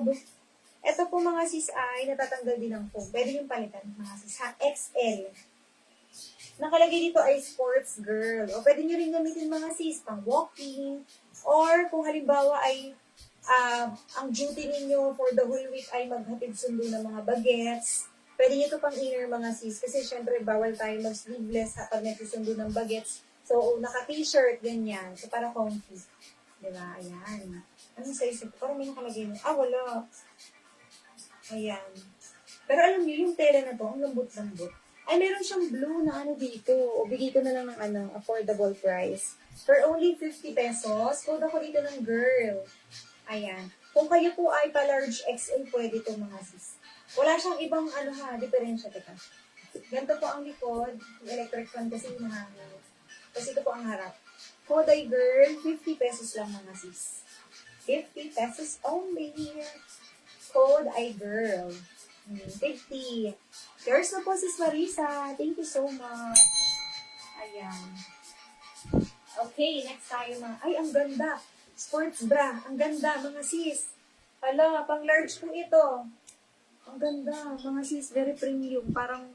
loob. Ito po mga sis ay natatanggal din ng foam. Pwede yung palitan mga sis ha. XL. Nakalagay dito ay sports girl. O pwede nyo rin gamitin mga sis pang walking. Or kung halimbawa ay ang duty ninyo for the whole week ay maghatid sundo ng mga bagets. Pwede nyo ito pang inner mga sis. Kasi syempre bawal tayo mag-sleeveless kapag nagsusundo ng bagets. So naka-t-shirt, ganyan. So para comfy. Diba? Ayan. Anong size ito? Parang may nakalagay mo. Wala. Ayan. Pero alam niyo, yung tela na to, ang lambot-lambot. Ay, meron siyang blue na ano dito. O, bigay ko na lang ng affordable price. For only 50 pesos, code ako dito ng girl. Ayan. Kung kayo po ay pa-large XL, pwede ito mga sis. Wala siyang ibang diferensya. Teka. Ganito po ang likod. Yung electric fan kasi mahangin. Kasi ito po ang harap. Code ay girl, 50 pesos lang mga sis. 50 pesos only. Code ay girl. 50. Yours na po, sis Marisa. Thank you so much. Ayan. Okay, next tayo mga. Ay, ang ganda. Sports bra. Ang ganda, mga sis. Hala, pang large po ito. Ang ganda, mga sis. Very premium. Parang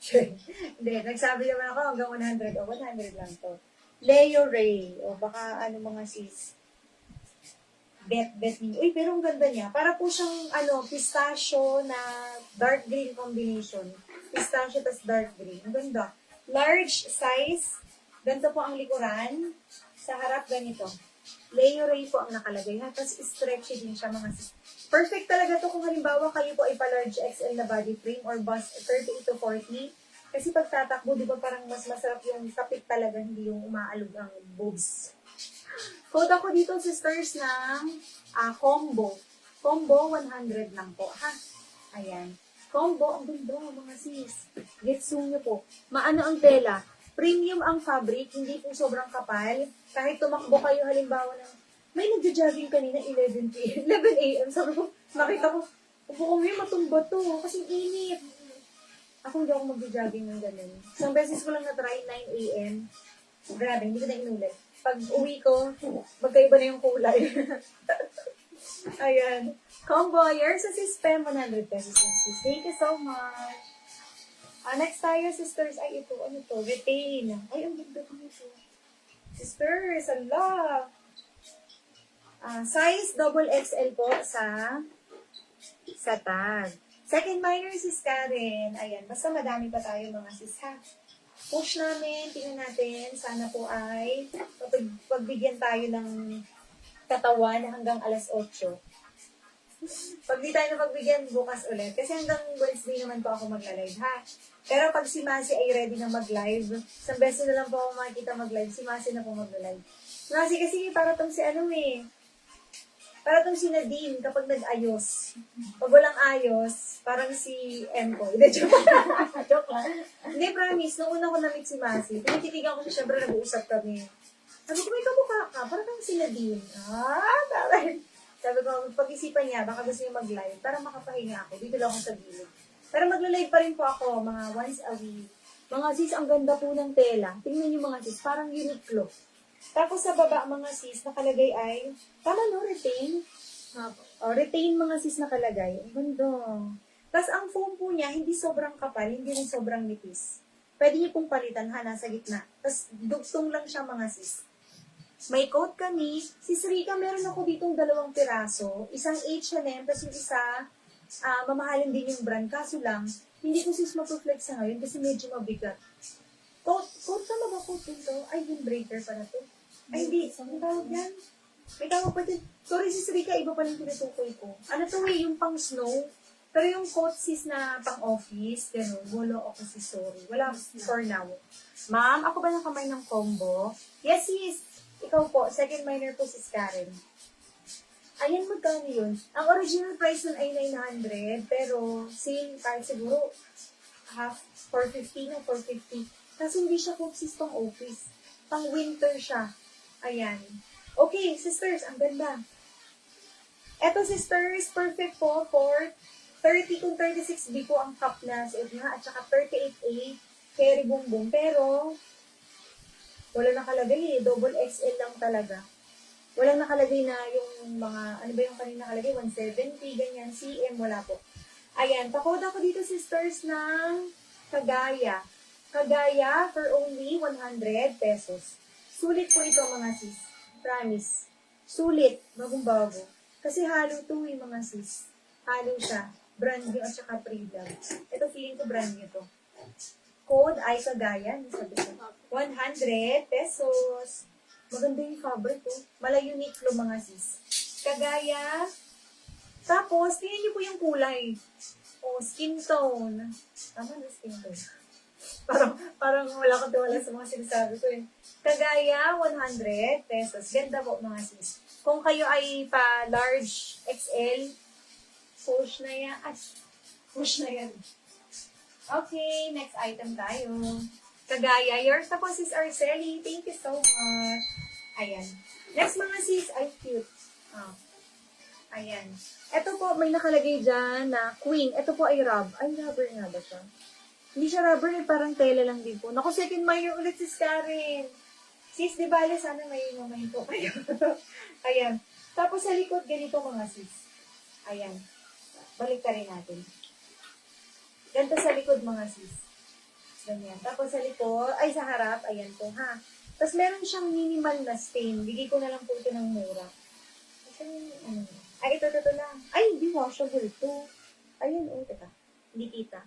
hindi, nagsabi naman ako hanggang 100. O, 100 lang to. Leo Ray. O, baka mga sis. Bet ninyo. Uy, pero ang ganda niya. Para po siyang, pistachio na dark green combination. Pistachio tas dark green. Ang ganda. Large size. Ganito po ang likuran. Sa harap, ganito. Leo Ray po ang nakalagay. Tapos stretchy din siya, mga sis. Perfect talaga to kung halimbawa kayo po ay pa-large XL na body frame or bust 38 to 40. Kasi pag tatakbo, di ba parang mas masarap yung kapit talaga, hindi yung umaalog ang boobs. Code ako dito, sisters, ng combo. Combo, 100 lang po, ha? Ayan. Combo, ang ganda, mga sis. Getsu nyo po. Maano ang tela? Premium ang fabric, hindi po sobrang kapal. Kahit tumakbo kayo, halimbawa ng may nagja-jogging kanina, 11 a.m. Sabi ko, nakita ko, upo ko ngayon, matumba to. Kasi init. Ako hindi ako mag-jogging ng ganun. Isang beses ko lang na-try, 9 a.m. Grabe, hindi ko na inulit. Pag uwi ko, magkaiba na yung kulay. Ayan. Combo, yours sa sis Pem, 100 pesos. Thank you so much. Next tayo, sisters. Ay, ito. Ano to? Retain. Ay, ang ganda ko nito. Sisters, ala. Size double XL po sa tag. Second minor sis Karen. Ayan, basta madami pa tayo mga sis ha. Push namin, tingnan natin. Sana po ay pagbigyan tayo ng katawan hanggang alas 8. Pag di tayo napagbigyan, bukas ulit. Kasi hanggang Wednesday naman po ako mag-live ha. Pero pag si Masi ay ready na mag-live, isang beses na lang po ako makikita mag-live, si Masi na po mag-live. Si Masi kasi para tong para tong si Nadine kapag nag-ayos. Pag walang ayos, parang si Emco. Hindi, joke lang. Hindi, promise. Nung una ko na-meet si Masi, tinititigan ko siya, syempre nag-uusap kami. Sabi ko, may kamukha ka, parang kang si Nadine. Sabi ko, pag-isipan niya, baka gusto niya mag-live para makapahinga ako. Dito lang ako sa gilid. Pero magla-live pa rin po ako, mga once a week. Mga sis, ang ganda po ng tela. Tingnan niyo mga sis, parang Uniqlo. Tapos sa baba, mga sis, nakalagay ay, tama no, retain? Retain mga sis nakalagay. Ang ganda. Tapos ang foam po niya, hindi sobrang kapal, hindi rin sobrang nipis. Pwede niyo pong palitan, nasa gitna. Tapos dugtong lang siya mga sis. May coat kami. Si Rika, meron ako ditong 2 piraso. Isang H&M, tapos yung isa, mamahalin din yung brand. Kaso lang, hindi ko sis mapuflex sa ngayon kasi medyo mabigat. Coat tama ba coat dito? Ay, windbreaker pa na to. Ay, hindi. Ang tawag yan? May tawag pa din. Sorry sis Rika, iba pa lang tinutukoy ko. Ano to yung pang snow? Pero yung coat sis na pang office, gano'n, wala ako sis, sorry. Wala for now. Ma'am, ako ba ng kamay ng combo? Yes sis. Ikaw po, second minor po sis Karen. Ayan, magkano yun? Ang original price nun ay 900, pero sale kahit siguro half, 450 na 450. Kasi hindi siya coat sis pang office. Pang winter siya. Ayan. Okay, sisters, ang ganda. Eto sisters, perfect po for 30 kung 36B po ang cup na suot niya at saka 38A carry bumbong. Pero, wala nakalagay double XL lang talaga. Walang nakalagay na yung mga, ano ba yung kanina nakalagay, 170, ganyan, cm, wala po. Ayan, pakoda ko dito sisters ng Kagaya. Kagaya for only 100 pesos. Sulit po ito mga sis. Promise. Sulit. Bagong-bago. Kasi halo to mga sis. Halo siya. Brand new at saka pre-love. Ito feeling ko brand new to. Code ay Kagaya. Sabi ko. 100 pesos. Maganda yung fabric ko. Mala Uniqlo mga sis. Kagaya. Tapos, tingnan niyo po yung kulay. O, skin tone. Tama na skin tone. Parang wala ko tiwala sa mga sinasabi ko eh. Kagaya, 100 pesos. Ganda po mga sis. Kung kayo ay pa large XL, push na yan. Push na yan. Okay, next item tayo. Kagaya, yours na po sis Arceli. Thank you so much. Ayan. Next mga sis, ay cute. Oh. Ayan. Ito po, may nakalagay dyan na queen. Ito po ay Ay, rubber nga ba siya? Hindi siya rubber, eh, parang tela lang din po. Naku, second Mayo ulit sis Karen. Sis, di bale, sana may po kayo. Ayan. Tapos sa likod, ganito mga sis. Ayan. Balik ka rin natin. Ganito sa likod mga sis. Ganyan. Tapos sa likod, ay sa harap, ayan po ha. Tapos meron siyang minimal na stain. Bigay ko na lang po ito ng mura. Ay, ito lang. Ay, hindi washable to. Ayun, teka. Hindi kita.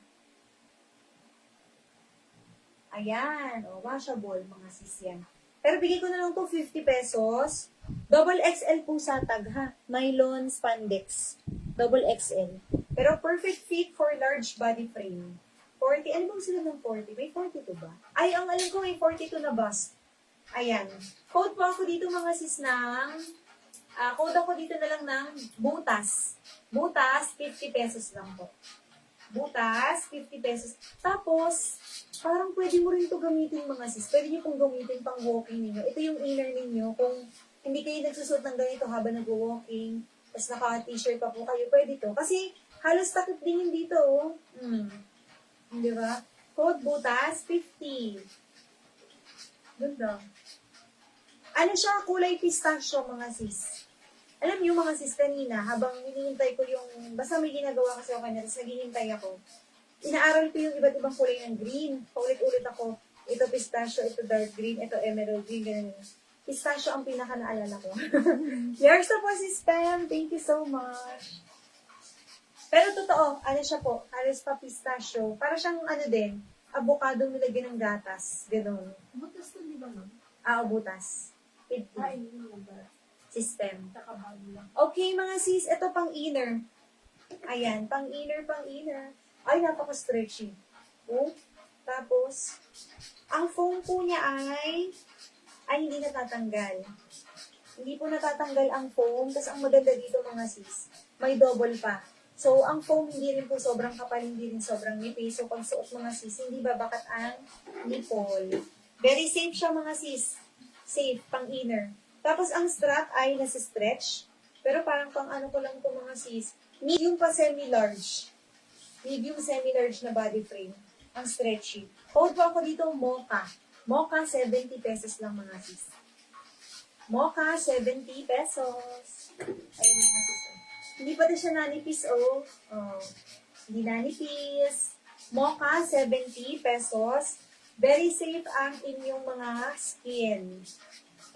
Ayan, washable, mga sis yan. Pero bigay ko na lang to 50 pesos. Double XL po sa tag, ha? Nylon spandex. Double XL. Pero perfect fit for large body frame. 40, ano bang sila ng 40? May 42 ba? Ay, ang alam ko may 42 na bust. Ayan. Code po ako dito mga sis ng, code ako dito na lang ng butas. Butas, 50 pesos lang po. Butas, 50 pesos. Tapos, parang pwede mo rin ito gamitin mga sis. Pwede nyo pong gamitin pang walking ninyo. Ito yung inner ninyo. Kung hindi kayo nagsusot ng ganito habang nag-walking, tapos naka-t-shirt pa po kayo, pwede to. Kasi halos takip din yun dito. Di ba? Code butas, 50. Ganda. Ano siya? Kulay pistachio mga sis. Alam niyo mga sis kanina, habang hinihintay ko yung, basta may ginagawa kasi ako kanina, tapos naghihintay ako. Inaaral ko yung iba't ibang kulay ng green. Paulit-ulit ako. Ito pistachio, ito dark green, ito emerald green, ganun. Pistachio ang pinaka-naalala ko. Yours na po si Spam. Thank you so much. Pero totoo, ano siya po, halos pa pistachio. Para siyang ano din, avocado nilagyan ng gatas. Ganun. Butas to, di ba, ma'am? Butas. Ay, hindi mo ba? System. Nakabago lang. Okay, mga sis, ito pang inner. Ayan, pang inner. Ay, napaka-stretchy. Oh, tapos, ang foam po niya ay hindi natatanggal. Hindi po natatanggal ang foam. Tapos, ang maganda dito, mga sis, may double pa. So, ang foam hindi rin po sobrang kapal, hindi rin sobrang nipis. So, pag suot mga sis, hindi babakat ang nipple. Very safe siya, mga sis. Safe, pang inner. Tapos, ang strap ay nasa-stretch. Pero parang pang ano ko lang ito, mga sis. Medium pa semi-large. Medium semi-large na body frame. Ang stretchy. Code po ako dito, Mocha. Mocha, 70 pesos lang, mga sis. Mocha, 70 pesos. Ayun, mga sis. Hindi pa din siya nanipis, oh. Hindi nanipis. Mocha, 70 pesos. Very safe ang inyong mga skin.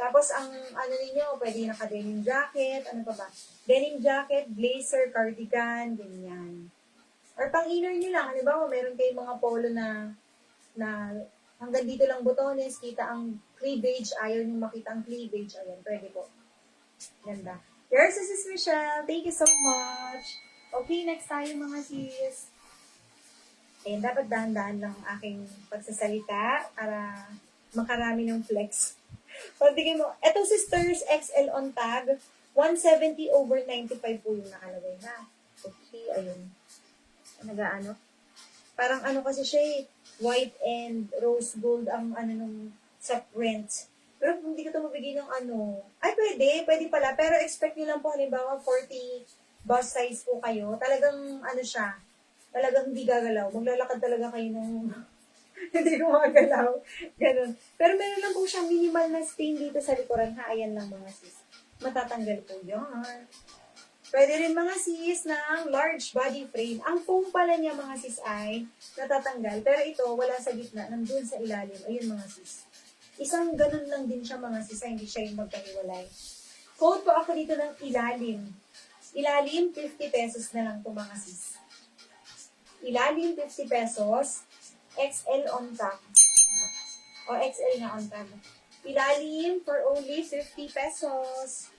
Tapos, ang ano ninyo, pwede naka-denim jacket, ano pa ba? Denim jacket, blazer, cardigan, ganyan. Or pang-inner nyo lang, halimbawa, meron kayong mga polo na hanggang dito lang botones, kita ang cleavage, ayaw nyo makita ang cleavage, ayan, pwede po. Ganda. Yours is Sis Michelle. Thank you so much. Okay, next tayo mga sis. Ayan, dapat dahan-dahan lang ang aking pagsasalita para makarami ng flex. Pagdigay mo, etong sisters XL on tag, 170/95 po yung nakalagay na. Okay, ayun. Nag-ano? Parang ano kasi siya eh, white and rose gold ang ano nung sa print. Pero hindi ko ito mabigay ng ano. Ay, pwede pala. Pero expect nyo lang po, halimbawa, 40 bust size po kayo. Talagang, ano siya, talagang hindi gagalaw. Maglalakad talaga kayo ng, hindi gumagalaw. Ganun. Pero meron lang po siyang minimal na stain dito sa likuran. Ha, ayan lang mga sis. matatanggal po yan. Pwede rin mga sis ng large body frame. Ang foam pala niya mga sis ay natatanggal. Pero ito, wala sa gitna, nandun sa ilalim. Ayun mga sis. Isang ganun lang din siya mga sis, hindi siya yung magkahiwalay. Quote po ako dito ng ilalim. Ilalim, 50 pesos na lang po mga sis. Ilalim, 50 pesos. XL on top. O XL na on top. Ilalim for only 50 pesos.